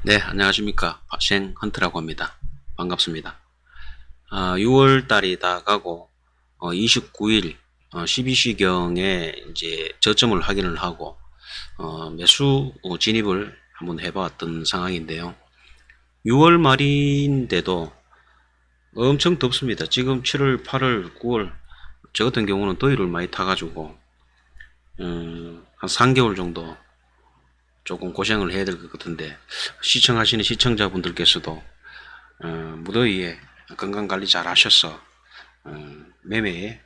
네, 안녕하십니까. 생 헌트라고 합니다. 반갑습니다. 6월 달이 다 가고, 29일, 12시경에 이제 저점을 확인을 하고, 매수 진입을 한번 해봤던 상황인데요. 6월 말인데도 엄청 덥습니다. 지금 7월, 8월, 9월, 저 같은 경우는 더위를 많이 타가지고, 한 3개월 정도 조금 고생을 해야 될 것 같은데, 시청하시는 시청자분들께서도 무더위에 건강관리 잘 하셔서 매매에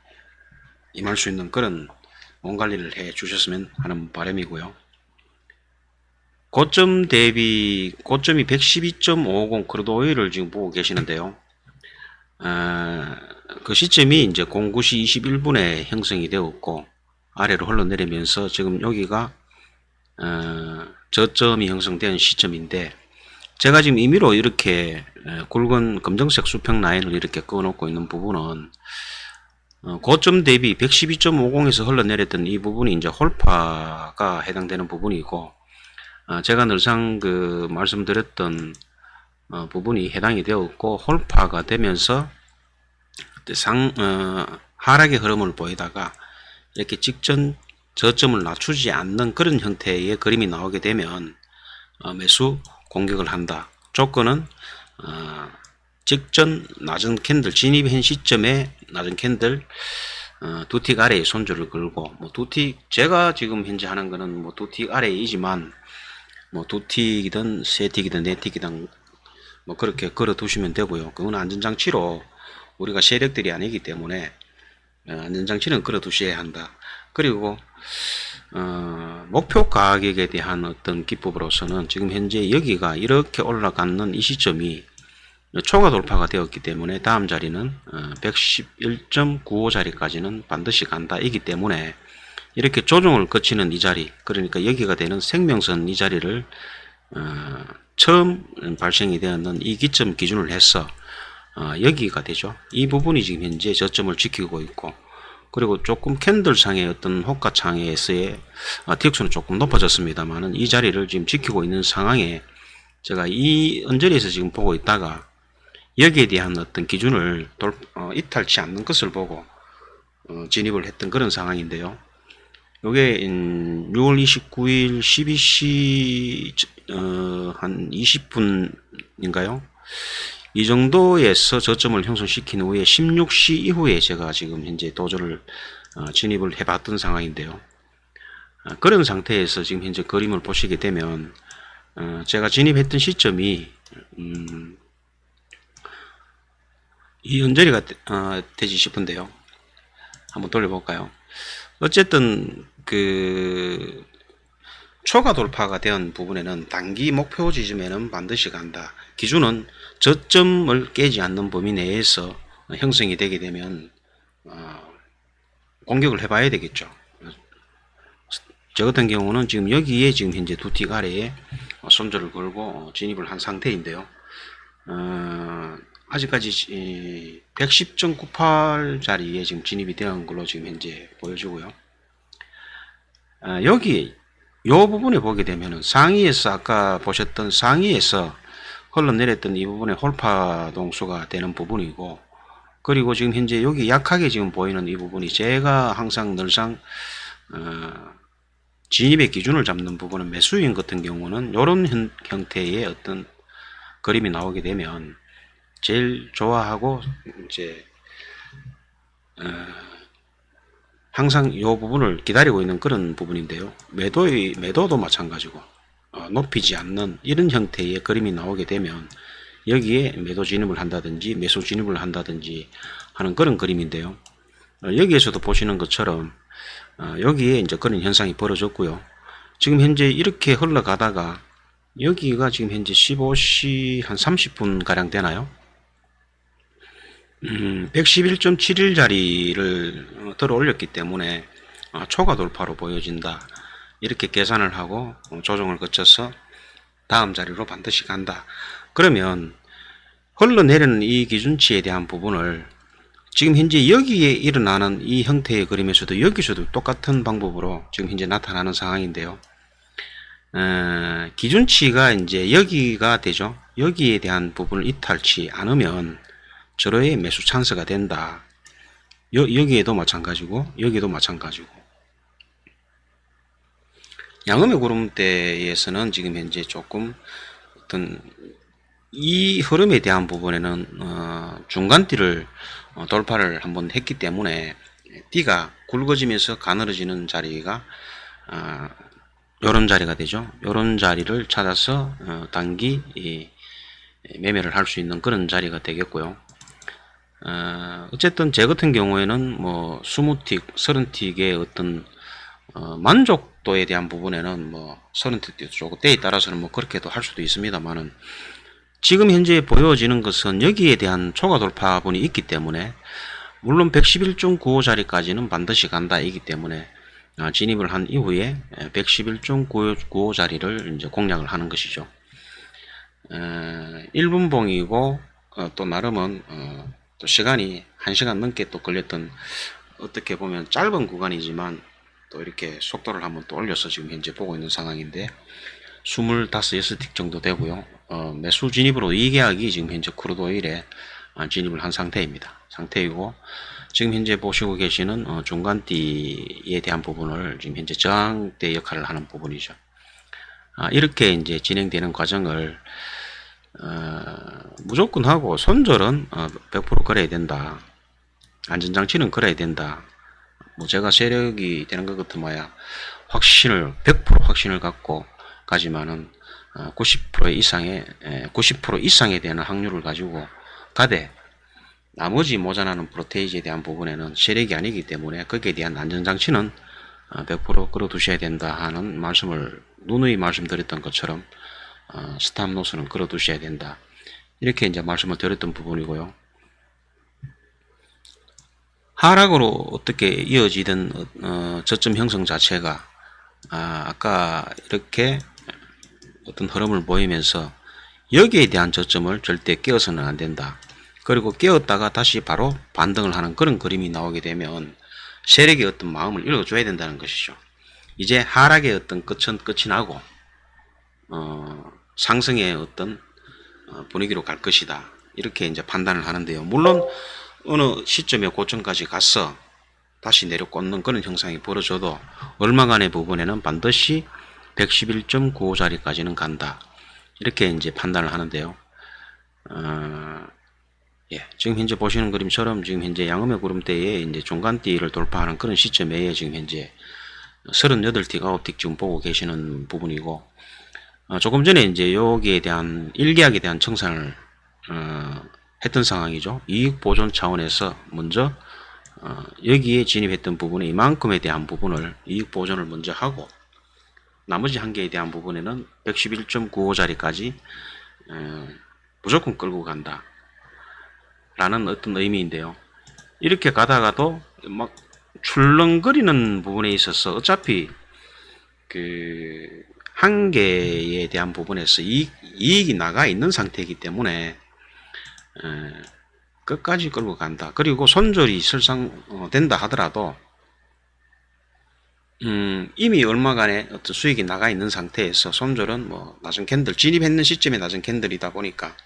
임할 수 있는 그런 몸관리를 해 주셨으면 하는 바람이고요. 고점 대비 고점이 112.50 크루드 오일을 지금 보고 계시는데요. 그 시점이 이제 09시 21분에 형성이 되었고 아래로 흘러내리면서 지금 여기가 저점이 형성된 시점인데, 제가 지금 임의로 이렇게 굵은 검정색 수평 라인을 이렇게 그어놓고 있는 부분은 고점 대비 112.50에서 흘러내렸던 이 부분이 이제 홀파가 해당되는 부분이고, 제가 늘상 말씀드렸던 부분이 해당이 되었고, 홀파가 되면서 하락의 흐름을 보이다가 이렇게 직전 저점을 낮추지 않는 그런 형태의 그림이 나오게 되면 매수 공격을 한다. 조건은 직전 낮은 캔들 진입한 시점에 낮은 캔들 두틱 아래에 손절을 걸고, 뭐 두틱 제가 지금 현재 하는 거는 뭐 두틱 아래이지만 뭐 두틱이든 세틱이든 네틱이든 뭐 그렇게 걸어 두시면 되고요. 그건 안전장치로 우리가 세력들이 아니기 때문에 안전장치는 걸어 두셔야 한다. 그리고 목표 가격에 대한 어떤 기법으로서는 지금 현재 여기가 이렇게 올라가는 이 시점이 초과 돌파가 되었기 때문에 다음 자리는 111.95 자리까지는 반드시 간다 이기 때문에, 이렇게 조정을 거치는 이 자리, 그러니까 여기가 되는 생명선 이 자리를 처음 발생이 되었는 이 기점 기준을 해서 여기가 되죠. 이 부분이 지금 현재 저점을 지키고 있고, 그리고 조금 캔들상의 어떤 호가창에서의 TX는 조금 높아졌습니다만은 이 자리를 지금 지키고 있는 상황에 제가 이 언저리에서 지금 보고 있다가 여기에 대한 어떤 기준을 이탈치 않는 것을 보고 진입을 했던 그런 상황인데요. 요게 6월 29일 12시 한 20분인가요? 이 정도에서 저점을 형성시킨 후에 16시 이후에 제가 지금 현재 도저를 진입을 해봤던 상황인데요. 그런 상태에서 지금 현재 그림을 보시게 되면 제가 진입했던 시점이 이 언저리가 되지 싶은데요. 한번 돌려볼까요? 어쨌든 초과 돌파가 된 부분에는 단기 목표 지점에는 반드시 간다. 기준은 저점을 깨지 않는 범위 내에서 형성이 되게 되면 공격을 해봐야 되겠죠. 저 같은 경우는 지금 여기에 지금 현재 두틱 아래에 손절을 걸고 진입을 한 상태인데요. 아직까지 110.98 자리에 지금 진입이 되는 걸로 지금 현재 보여지고요. 여기 요 부분에 보게 되면은 상위에서 아까 보셨던 상위에서 흘러내렸던 이 부분에 홀파 동수가 되는 부분이고, 그리고 지금 현재 여기 약하게 지금 보이는 이 부분이 제가 항상 늘상 진입의 기준을 잡는 부분은 매수인 같은 경우는 이런 형태의 어떤 그림이 나오게 되면 제일 좋아하고 이제 항상 이 부분을 기다리고 있는 그런 부분인데요. 매도도 마찬가지고 높이지 않는 이런 형태의 그림이 나오게 되면 여기에 매도 진입을 한다든지 매수 진입을 한다든지 하는 그런 그림인데요. 여기에서도 보시는 것처럼 여기에 이제 그런 현상이 벌어졌고요. 지금 현재 이렇게 흘러가다가 여기가 지금 현재 15시 한 30분 가량 되나요? 111.71 자리를 들어 올렸기 때문에 초과 돌파로 보여진다. 이렇게 계산을 하고 조정을 거쳐서 다음 자리로 반드시 간다. 그러면 흘러내리는 이 기준치에 대한 부분을 지금 현재 여기에 일어나는 이 형태의 그림에서도 여기서도 똑같은 방법으로 지금 현재 나타나는 상황인데요. 기준치가 이제 여기가 되죠. 여기에 대한 부분을 이탈치 않으면 절호의 매수 찬스가 된다. 여기에도 마찬가지고 여기도 마찬가지고. 양음의 구름대에서는 지금 현재 조금 어떤 이 흐름에 대한 부분에는 중간띠를 돌파를 한번 했기 때문에 띠가 굵어지면서 가늘어지는 자리가 요런 자리가 되죠. 요런 자리를 찾아서 단기 매매를 할 수 있는 그런 자리가 되겠고요. 어쨌든 제 같은 경우에는 뭐 20틱, 30틱의 어떤 만족도에 대한 부분에는 뭐 30틱도 좋고 때에 따라서는 뭐 그렇게도 할 수도 있습니다만은 지금 현재 보여지는 것은 여기에 대한 초과 돌파분이 있기 때문에 물론 111.95 자리까지는 반드시 간다 이기 때문에 진입을 한 이후에 111.95 자리를 이제 공략을 하는 것이죠. 1분봉이고 또 나름은 또 시간이 1시간 넘게 또 걸렸던 어떻게 보면 짧은 구간이지만 또 이렇게 속도를 한번 또 올려서 지금 현재 보고 있는 상황인데 25, 6틱 정도 되고요. 매수 진입으로 이 계약이 지금 현재 크루드 오일에 진입을 한 상태이고 지금 현재 보시고 계시는 중간띠에 대한 부분을 지금 현재 저항대 역할을 하는 부분이죠. 이렇게 이제 진행되는 과정을 무조건 하고 손절은 100% 걸어야 된다. 안전장치는 걸어야 된다. 뭐 제가 세력이 되는 것 같으면 확신을 100% 확신을 갖고 가지만은 90% 이상에 대한 확률을 가지고 가되 나머지 모자라는 프로테이지에 대한 부분에는 세력이 아니기 때문에 거기에 대한 안전장치는 100% 걸어두셔야 된다 하는 말씀을 누누이 말씀드렸던 것처럼 스탑로스는 걸어두셔야 된다. 이렇게 이제 말씀을 드렸던 부분이고요. 하락으로 어떻게 이어지던 저점 형성 자체가 아까 이렇게 어떤 흐름을 보이면서 여기에 대한 저점을 절대 깨어서는 안 된다. 그리고 깨었다가 다시 바로 반등을 하는 그런 그림이 나오게 되면 세력의 어떤 마음을 읽어줘야 된다는 것이죠. 이제 하락의 어떤 끝이 나고 상승의 어떤 분위기로 갈 것이다. 이렇게 이제 판단을 하는데요. 물론 어느 시점에 고점까지 가서 다시 내려 꽂는 그런 형상이 벌어져도 얼마간의 부분에는 반드시 111.95 자리까지는 간다. 이렇게 이제 판단을 하는데요. 지금 현재 보시는 그림처럼 지금 현재 양음의 구름대에 이제 중간띠를 돌파하는 그런 시점에 지금 현재 38틱, 9틱 지금 보고 계시는 부분이고, 조금 전에 이제 여기에 대한 일계약에 대한 청산을 했던 상황이죠. 이익 보존 차원에서 먼저 여기에 진입했던 부분에 이만큼에 대한 부분을 이익 보존을 먼저 하고 나머지 한 개에 대한 부분에는 111.95 자리까지 무조건 끌고 간다 라는 어떤 의미인데요. 이렇게 가다가도 막 출렁거리는 부분에 있어서 어차피 그 한 개에 대한 부분에서 이익이 나가 있는 상태이기 때문에 끝까지 끌고 간다. 그리고 손절이 설상 된다 하더라도 이미 얼마간의 어떤 수익이 나가 있는 상태에서 손절은 뭐 낮은 캔들 진입했는 시점에 낮은 캔들이다 보니까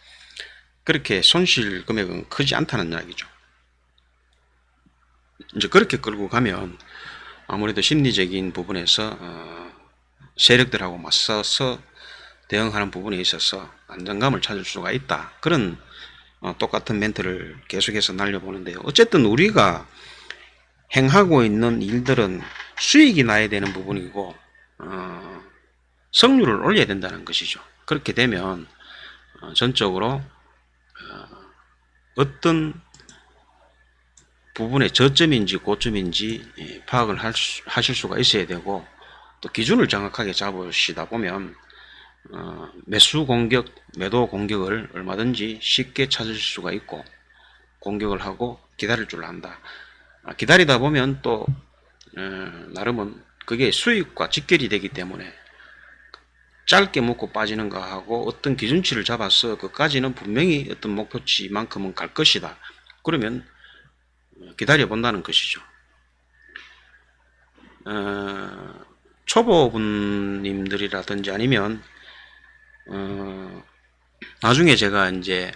그렇게 손실 금액은 크지 않다는 이야기죠. 이제 그렇게 끌고 가면 아무래도 심리적인 부분에서 세력들하고 맞서서 대응하는 부분에 있어서 안정감을 찾을 수가 있다. 그런 똑같은 멘트를 계속해서 날려보는데요. 어쨌든 우리가 행하고 있는 일들은 수익이 나야 되는 부분이고 성률을 올려야 된다는 것이죠. 그렇게 되면 전적으로 어떤 부분의 저점인지 고점인지 파악을 하실 수가 있어야 되고 또 기준을 정확하게 잡으시다 보면 매수 공격, 매도 공격을 얼마든지 쉽게 찾을 수가 있고 공격을 하고 기다릴 줄 안다. 기다리다 보면 또 나름은 그게 수익과 직결이 되기 때문에 짧게 먹고 빠지는 거하고 어떤 기준치를 잡아서 그까지는 분명히 어떤 목표치만큼은 갈 것이다. 그러면 기다려 본다는 것이죠. 초보분님들이라든지 아니면 나중에 제가 이제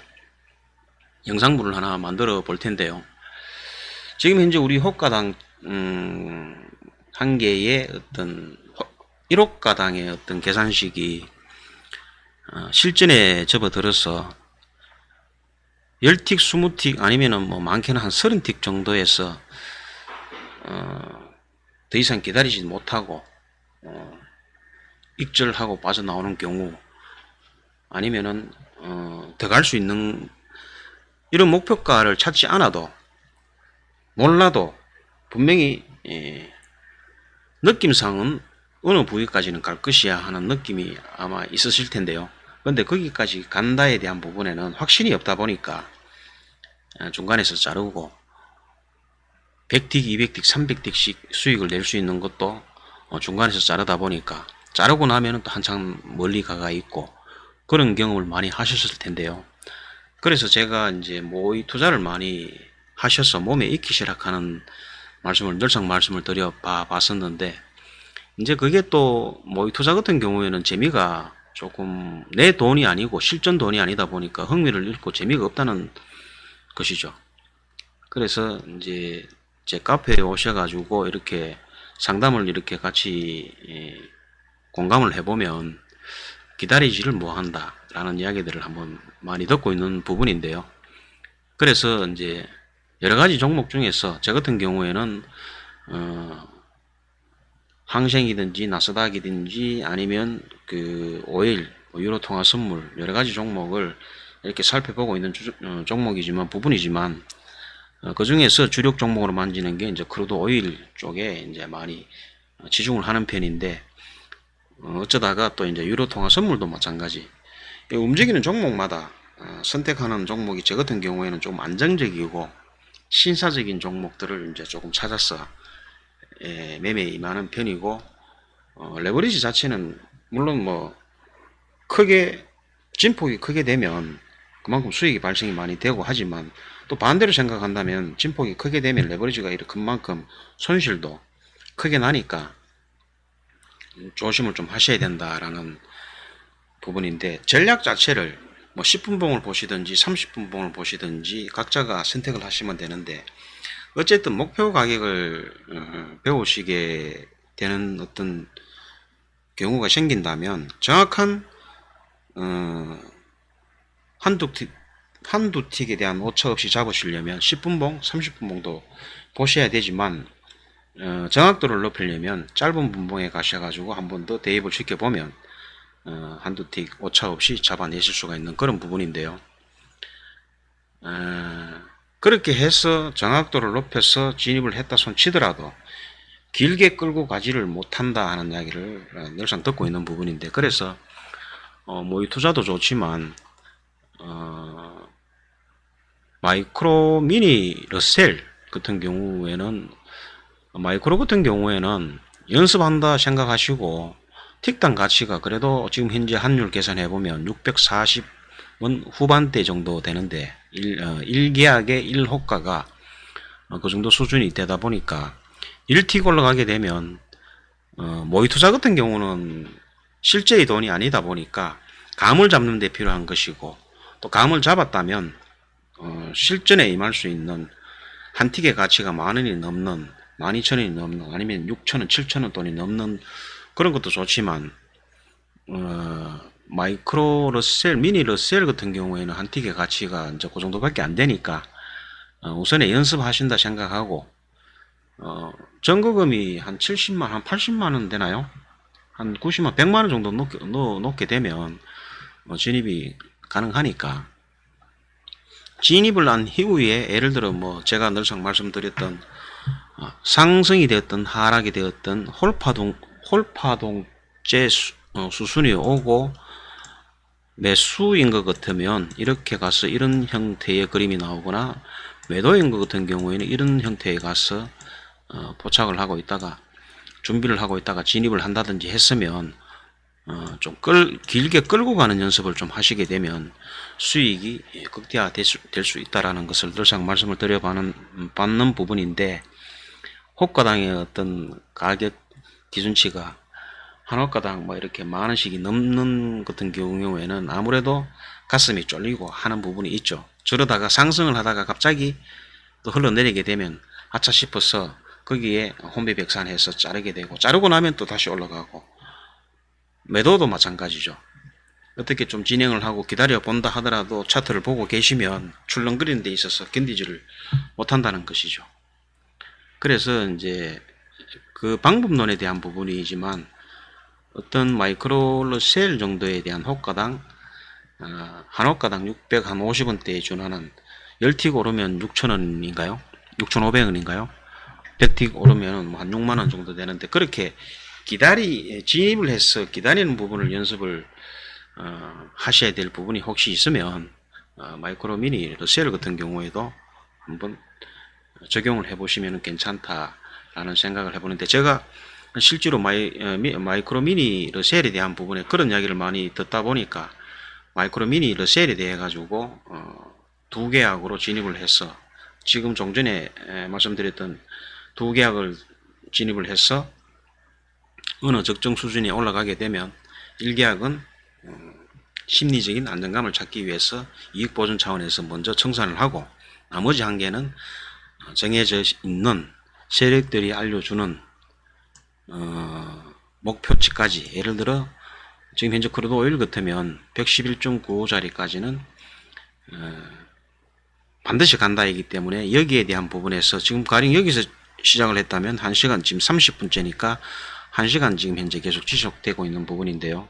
영상물을 하나 만들어 볼 텐데요. 지금 현재 우리 호가당 한 개의 어떤 1호가당의 어떤 계산식이 실전에 접어들어서 10틱, 20틱 아니면은 뭐 많게는 한 30틱 정도에서 더 이상 기다리지 못하고 익절하고 빠져나오는 경우, 아니면은 더 갈 수 있는 이런 목표가를 찾지 않아도 몰라도 분명히 느낌상은 어느 부위까지는 갈 것이야 하는 느낌이 아마 있으실 텐데요. 근데 거기까지 간다에 대한 부분에는 확신이 없다 보니까 중간에서 자르고 100틱, 200틱, 300틱씩 수익을 낼 수 있는 것도 중간에서 자르다 보니까 자르고 나면은 또 한참 멀리 가가 있고 그런 경험을 많이 하셨을 텐데요. 그래서 제가 이제 모의 투자를 많이 하셔서 몸에 익기 시작하는 말씀을 늘상 말씀을 드려 봤었는데, 이제 그게 또 모의 투자 같은 경우에는 재미가 조금 내 돈이 아니고 실전 돈이 아니다 보니까 흥미를 잃고 재미가 없다는 것이죠. 그래서 이제 제 카페에 오셔가지고 이렇게 상담을 이렇게 같이 공감을 해보면 기다리지를 못한다 라는 이야기들을 한번 많이 듣고 있는 부분인데요. 그래서 이제 여러가지 종목 중에서 저 같은 경우에는 항생이든지 나스닥이든지 아니면 그 오일, 유로 통화 선물 여러가지 종목을 이렇게 살펴보고 있는 종목이지만 부분이지만 그 중에서 주력 종목으로 만지는 게 이제 크루드 오일 쪽에 이제 많이 치중을 하는 편인데, 어쩌다가 또 이제 유로 통화 선물도 마찬가지 움직이는 종목마다 선택하는 종목이 저 같은 경우에는 좀 안정적이고 신사적인 종목들을 이제 조금 찾아서 매매에 임하는 편이고, 레버리지 자체는 물론 뭐 크게 진폭이 크게 되면 그만큼 수익이 발생이 많이 되고 하지만, 또 반대로 생각한다면 진폭이 크게 되면 레버리지가 이렇게 큰 만큼 손실도 크게 나니까 조심을 좀 하셔야 된다라는 부분인데, 전략 자체를 뭐 10분봉을 보시든지 30분봉을 보시든지 각자가 선택을 하시면 되는데, 어쨌든 목표 가격을 배우시게 되는 어떤 경우가 생긴다면 정확한 한두 틱에 대한 오차 없이 잡으시려면 10분봉, 30분봉도 보셔야 되지만, 정확도를 높이려면 짧은 분봉에 가셔가지고 한 번 더 대입을 시켜보면 한두 틱 오차 없이 잡아내실 수가 있는 그런 부분인데요. 그렇게 해서 정확도를 높여서 진입을 했다 손 치더라도 길게 끌고 가지를 못한다 하는 이야기를 늘상 듣고 있는 부분인데, 그래서 모의 투자도 좋지만 마이크로 미니 러셀 같은 경우에는 연습한다 생각하시고 틱당 가치가 그래도 지금 현재 환율 계산해 보면 640원 후반대 정도 되는데 1계약의 1호가가 그 정도 수준이 되다 보니까 1틱 올라가게 되면 모의 투자 같은 경우는 실제의 돈이 아니다 보니까 감을 잡는 데 필요한 것이고, 또 감을 잡았다면 실전에 임할 수 있는 한 틱의 가치가 10,000원이 넘는 12,000원이 넘는 아니면 6,000원, 7,000원 돈이 넘는 그런 것도 좋지만, 마이크로 러셀, 미니 러셀 같은 경우에는 한 틱의 가치가 이제 그 정도밖에 안 되니까 우선에 연습하신다 생각하고, 전거금이 한 70만, 한 80만원 되나요? 한 90만, 100만원 정도 놓게 되면 진입이 가능하니까, 진입을 한 이후에 예를 들어 뭐 제가 늘상 말씀드렸던 상승이 되었던 하락이 되었던 홀파동제 수순이 오고 매수인 것 같으면 이렇게 가서 이런 형태의 그림이 나오거나, 매도인 것 같은 경우에는 이런 형태에 가서 포착을 하고 있다가 준비를 하고 있다가 진입을 한다든지 했으면 좀 길게 끌고 가는 연습을 좀 하시게 되면 수익이 극대화될 수 있다라는 것을 늘상 말씀을 드려받는 부분인데, 호가당의 어떤 가격 기준치가 한 호가당 뭐 이렇게 만 원씩이 넘는 같은 경우에는 아무래도 가슴이 쫄리고 하는 부분이 있죠. 저러다가 상승을 하다가 갑자기 또 흘러내리게 되면 아차 싶어서 거기에 혼비백산해서 자르게 되고, 자르고 나면 또 다시 올라가고, 매도도 마찬가지죠. 어떻게 좀 진행을 하고 기다려 본다 하더라도 차트를 보고 계시면 출렁거리는 데 있어서 견디지를 못한다는 것이죠. 그래서 이제 그 방법론에 대한 부분이지만 어떤 마이크로 셀 정도에 대한 호가당 한 호가당 650원대에 준하는 10틱 오르면 6,000원인가요? 6,500원인가요? 100틱 오르면 한 6만원 정도 되는데, 그렇게 진입을 해서 기다리는 부분을 연습을 하셔야 될 부분이 혹시 있으면 마이크로 미니 셀 같은 경우에도 한번 적용을 해 보시면 괜찮다라는 생각을 해보는데, 제가 실제로 마이크로 미니 셀에 대한 부분에 그런 이야기를 많이 듣다 보니까 마이크로 미니 셀에 대해 가지고 두 계약으로 진입을 해서, 지금 종전에 말씀드렸던 두 계약을 진입을 해서 어느 적정 수준에 올라가게 되면 1계약은 심리적인 안정감을 찾기 위해서 이익 보존 차원에서 먼저 청산을 하고, 나머지 한 개는 정해져 있는 세력들이 알려주는 목표치까지, 예를 들어 지금 현재 크루드 오일 같으면 111.95자리까지는 반드시 간다이기 때문에 여기에 대한 부분에서 지금 가령 여기서 시작을 했다면 1시간 지금 30분째니까 1시간 지금 현재 계속 지속되고 있는 부분인데요.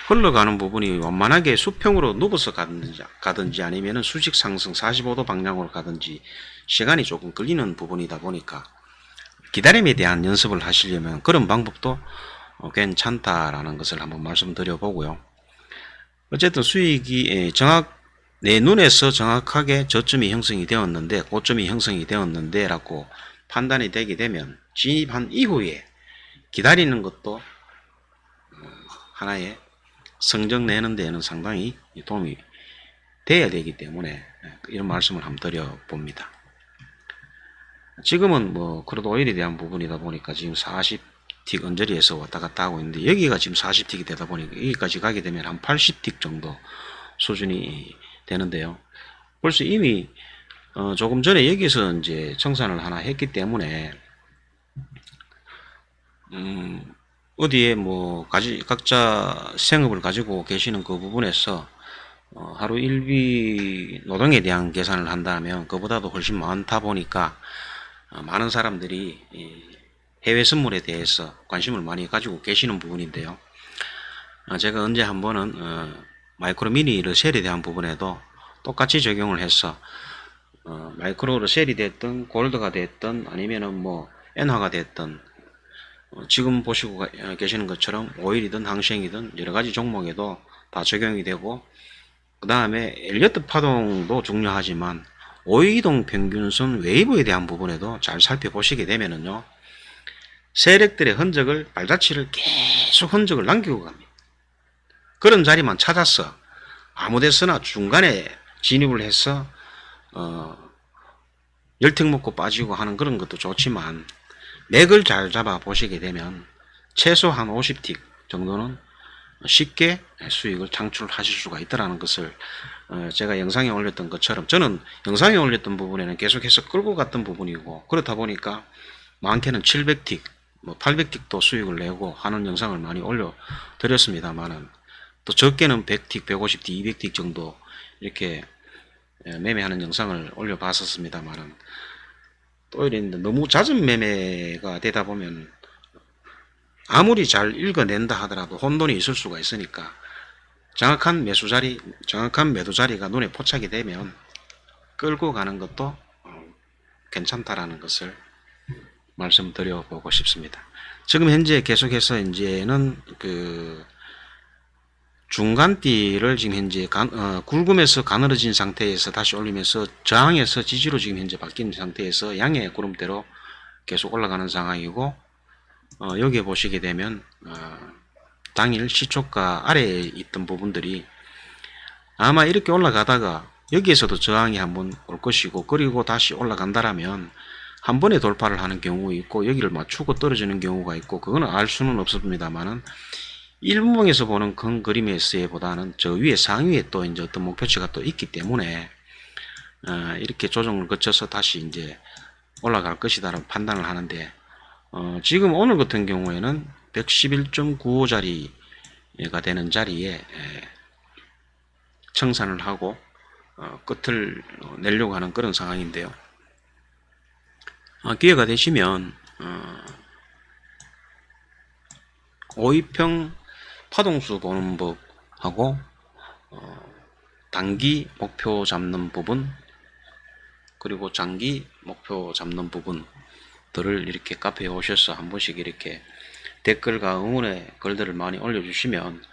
흘러가는 부분이 완만하게 수평으로 누워서 가든지 아니면 수직 상승 45도 방향으로 가든지 시간이 조금 걸리는 부분이다 보니까 기다림에 대한 연습을 하시려면 그런 방법도 괜찮다라는 것을 한번 말씀드려 보고요. 어쨌든 수익이 내 눈에서 정확하게 저점이 형성이 되었는데, 고점이 형성이 되었는데 라고 판단이 되게 되면 진입한 이후에 기다리는 것도 하나의 성적 내는 데에는 상당히 도움이 돼야 되기 때문에 이런 말씀을 한번 드려 봅니다. 지금은 뭐 크루드 오일에 대한 부분이다 보니까 지금 40틱 언저리에서 왔다 갔다 하고 있는데, 여기가 지금 40틱이 되다 보니까 여기까지 가게 되면 한 80틱 정도 수준이 되는데요. 벌써 이미 조금 전에 여기서 이제 청산을 하나 했기 때문에 어디에 뭐 각자 생업을 가지고 계시는 그 부분에서 하루 일비 노동에 대한 계산을 한다면 그보다도 훨씬 많다 보니까 많은 사람들이 해외 선물에 대해서 관심을 많이 가지고 계시는 부분인데요. 제가 언제 한 번은 마이크로 미니 셀에 대한 부분에도 똑같이 적용을 해서 마이크로 셀이 됐든 골드가 됐든 아니면은 뭐 엔화가 됐든 지금 보시고 계시는 것처럼 오일이든 항생이든 여러가지 종목에도 다 적용이 되고, 그 다음에 엘리어트 파동도 중요하지만 오이동 평균선 웨이브에 대한 부분에도 잘 살펴보시게 되면은요, 세력들의 흔적을, 발자취를 계속 흔적을 남기고 갑니다. 그런 자리만 찾아서 아무데서나 중간에 진입을 해서 열택 먹고 빠지고 하는 그런 것도 좋지만, 맥을 잘 잡아 보시게 되면 최소 한 50틱 정도는 쉽게 수익을 창출하실 수가 있다는 것을 제가 영상에 올렸던 것처럼, 저는 영상에 올렸던 부분에는 계속해서 끌고 갔던 부분이고, 그렇다 보니까 많게는 700틱, 뭐 800틱도 수익을 내고 하는 영상을 많이 올려 드렸습니다만은, 또 적게는 100틱, 150틱, 200틱 정도 이렇게 매매하는 영상을 올려 봤었습니다만은, 또 이랬는데 너무 잦은 매매가 되다 보면 아무리 잘 읽어낸다 하더라도 혼돈이 있을 수가 있으니까 정확한 매수 자리, 정확한 매도 자리가 눈에 포착이 되면 끌고 가는 것도 괜찮다라는 것을 말씀드려 보고 싶습니다. 지금 현재 계속해서 이제는 그 중간띠를 지금 현재 굵으면서 가늘어진 상태에서 다시 올리면서 저항에서 지지로 지금 현재 바뀐 상태에서 양의 구름대로 계속 올라가는 상황이고, 여기에 보시게 되면 당일 시초가 아래에 있던 부분들이 아마 이렇게 올라가다가 여기에서도 저항이 한번 올 것이고, 그리고 다시 올라간다라면 한 번에 돌파를 하는 경우 있고 여기를 맞추고 떨어지는 경우가 있고 그거는 알 수는 없습니다만은 일분봉에서 보는 큰 그림에서의 보다는 저 위에 상위에 또 이제 어떤 목표치가 또 있기 때문에 이렇게 조정을 거쳐서 다시 이제 올라갈 것이다라고 판단을 하는데 지금 오늘 같은 경우에는 111.95자리가 되는 자리에 청산을 하고 끝을 내려고 하는 그런 상황인데요. 기회가 되시면 5위평 파동수 보는 법하고 단기 목표 잡는 부분 그리고 장기 목표 잡는 부분들을 이렇게 카페에 오셔서 한 번씩 이렇게 댓글과 응원의 글들을 많이 올려주시면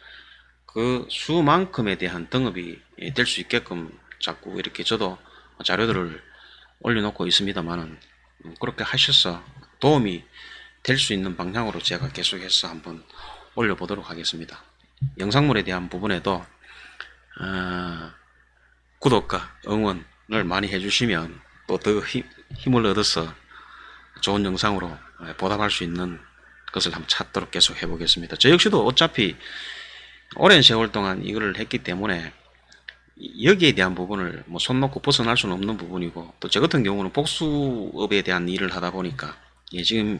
그 수만큼에 대한 등급이 될 수 있게끔 자꾸 이렇게 저도 자료들을 올려놓고 있습니다만은 그렇게 하셔서 도움이 될 수 있는 방향으로 제가 계속해서 한번 올려보도록 하겠습니다. 영상물에 대한 부분에도 구독과 응원을 많이 해주시면 또 더 힘을 얻어서 좋은 영상으로 보답할 수 있는 것을 한번 찾도록 계속 해보겠습니다. 저 역시도 어차피 오랜 세월 동안 이거를 했기 때문에 여기에 대한 부분을 뭐 손 놓고 벗어날 수는 없는 부분이고 또 저 같은 경우는 복수업에 대한 일을 하다 보니까 지금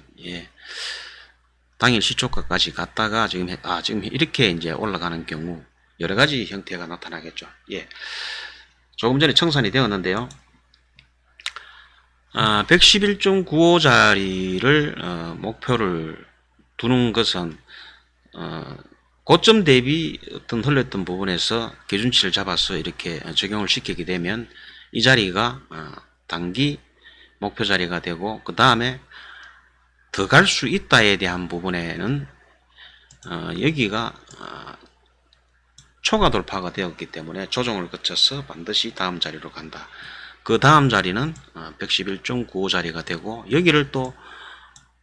당일 시초가까지 갔다가 지금 이렇게 이제 올라가는 경우 여러 가지 형태가 나타나겠죠. 조금 전에 청산이 되었는데요. 111.95자리를 목표를 두는 것은 고점 대비 어떤 흘렸던 부분에서 기준치를 잡아서 이렇게 적용을 시키게 되면 이 자리가 단기 목표 자리가 되고 그 다음에 더 갈 수 있다에 대한 부분에는 여기가 초과 돌파가 되었기 때문에 조정을 거쳐서 반드시 다음 자리로 간다. 그 다음 자리는 111.95 자리가 되고 여기를 또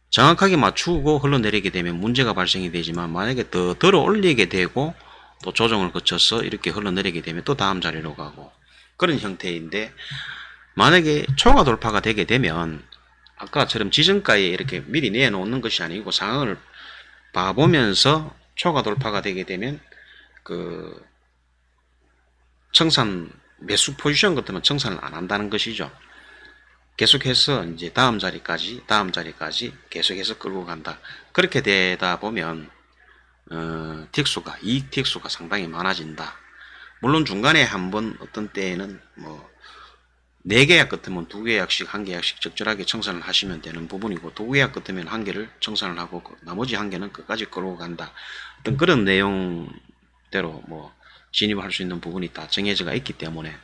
정확하게 맞추고 흘러내리게 되면 문제가 발생이 되지만 만약에 더 들어 올리게 되고 또 조정을 거쳐서 이렇게 흘러내리게 되면 또 다음 자리로 가고 그런 형태인데 만약에 초과 돌파가 되게 되면 아까처럼 지정가에 이렇게 미리 내놓는 것이 아니고 상황을 봐보면서 초과 돌파가 되게 되면 그 청산 매수 포지션 같으면 청산을 안 한다는 것이죠. 계속해서 이제 다음 자리까지 계속해서 끌고 간다. 그렇게 되다 보면 이익 틱수가 상당히 많아진다. 물론 중간에 한번 어떤 때에는 뭐 4계약 같으면 2계약씩 1계약씩 적절하게 청산을 하시면 되는 부분이고 2계약 같으면 1개를 청산을 하고 나머지 1개는 끝까지 끌고 간다. 어떤 그런 내용대로 뭐 진입할 수 있는 부분이 다 정해져가 있기 때문에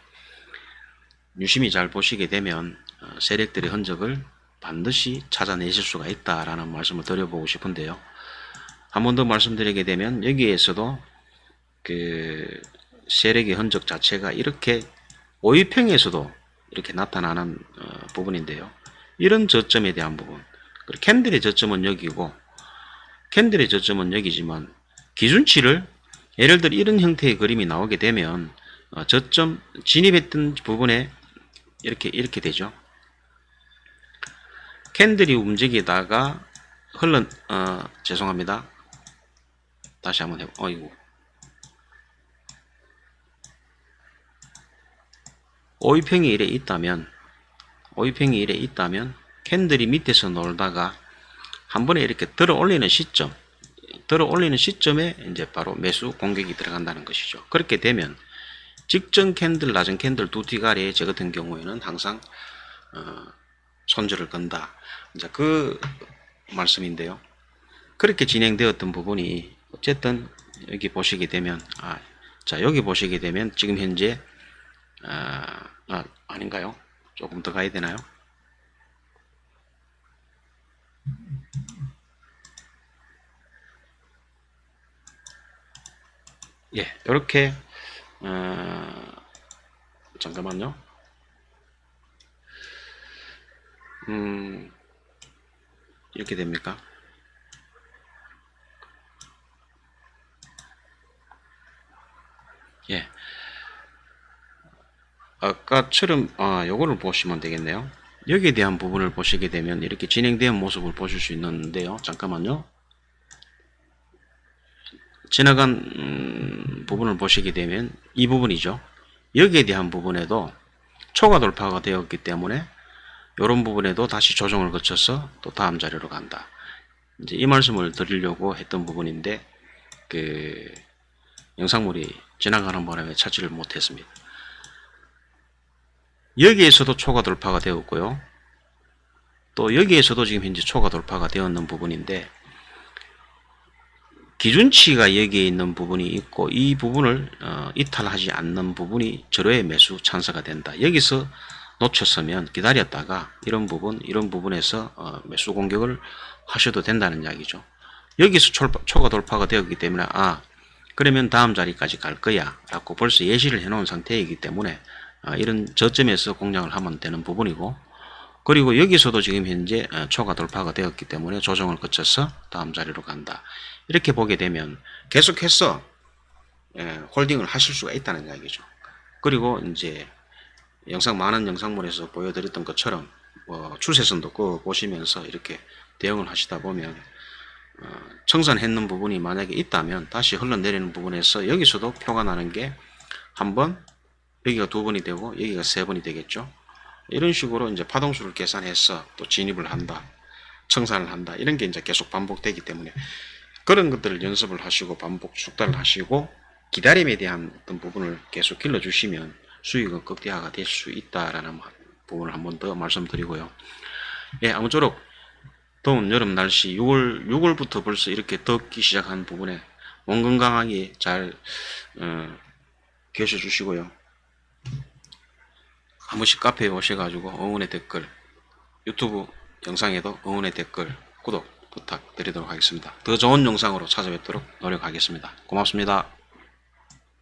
유심히 잘 보시게 되면 세력들의 흔적을 반드시 찾아내실 수가 있다라는 말씀을 드려보고 싶은데요. 한 번 더 말씀드리게 되면 여기에서도 그 세력의 흔적 자체가 이렇게 5위평에서도 이렇게 나타나는 부분인데요. 이런 저점에 대한 부분 그리고 캔들의 저점은 여기고 캔들의 저점은 여기지만 기준치를 예를 들어 이런 형태의 그림이 나오게 되면 저점 진입했던 부분에 이렇게 되죠. 캔들이 움직이다가 죄송합니다. 다시 한번 어이구. 5위평이 이래 있다면 캔들이 밑에서 놀다가 한 번에 이렇게 들어 올리는 시점에 이제 바로 매수 공격이 들어간다는 것이죠. 그렇게 되면 직전 캔들, 낮은 캔들 두 뒤가리에 저 같은 경우에는 항상 손절을 건다. 이제 그 말씀인데요. 그렇게 진행되었던 부분이 어쨌든 여기 보시게 되면 여기 보시게 되면 지금 현재 아닌가요? 조금 더 가야 되나요? 이렇게 잠깐만요. 이렇게 됩니까? 아까처럼 요거를 보시면 되겠네요. 여기에 대한 부분을 보시게 되면 이렇게 진행된 모습을 보실 수 있는데요. 잠깐만요. 지나간 부분을 보시게 되면 이 부분이죠. 여기에 대한 부분에도 초과 돌파가 되었기 때문에 이런 부분에도 다시 조정을 거쳐서 또 다음 자리로 간다. 이제 이 말씀을 드리려고 했던 부분인데 그 영상물이 지나가는 바람에 찾지를 못했습니다. 여기에서도 초과 돌파가 되었고요. 또 여기에서도 지금 현재 초과 돌파가 되었는 부분인데 기준치가 여기에 있는 부분이 있고 이 부분을 이탈하지 않는 부분이 절호의 매수 찬스가 된다. 여기서 놓쳤으면 기다렸다가 이런 부분에서 매수 공격을 하셔도 된다는 이야기죠. 여기서 초과 돌파가 되었기 때문에 그러면 다음 자리까지 갈 거야 라고 벌써 예시를 해 놓은 상태이기 때문에 이런 저점에서 공략을 하면 되는 부분이고, 그리고 여기서도 지금 현재 초과 돌파가 되었기 때문에 조정을 거쳐서 다음 자리로 간다. 이렇게 보게 되면 계속해서 홀딩을 하실 수가 있다는 이야기죠. 그리고 이제 많은 영상물에서 보여드렸던 것처럼 추세선도 그어 보시면서 이렇게 대응을 하시다 보면 청산했는 부분이 만약에 있다면 다시 흘러내리는 부분에서 여기서도 표가 나는 게 한 번, 여기가 두 번이 되고 여기가 세 번이 되겠죠. 이런 식으로 이제 파동수를 계산해서 또 진입을 한다, 청산을 한다, 이런 게 이제 계속 반복되기 때문에 그런 것들을 연습을 하시고 반복 숙달을 하시고 기다림에 대한 어떤 부분을 계속 길러주시면 수익은 극대화가 될 수 있다라는 부분을 한 번 더 말씀드리고요. 예, 아무쪼록 더운 여름 날씨 6월부터 벌써 이렇게 덥기 시작한 부분에 몸 건강하게 잘 계셔주시고요. 한 번씩 카페에 오셔가지고 응원의 댓글, 유튜브 영상에도 응원의 댓글, 구독 부탁드리도록 하겠습니다. 더 좋은 영상으로 찾아뵙도록 노력하겠습니다. 고맙습니다.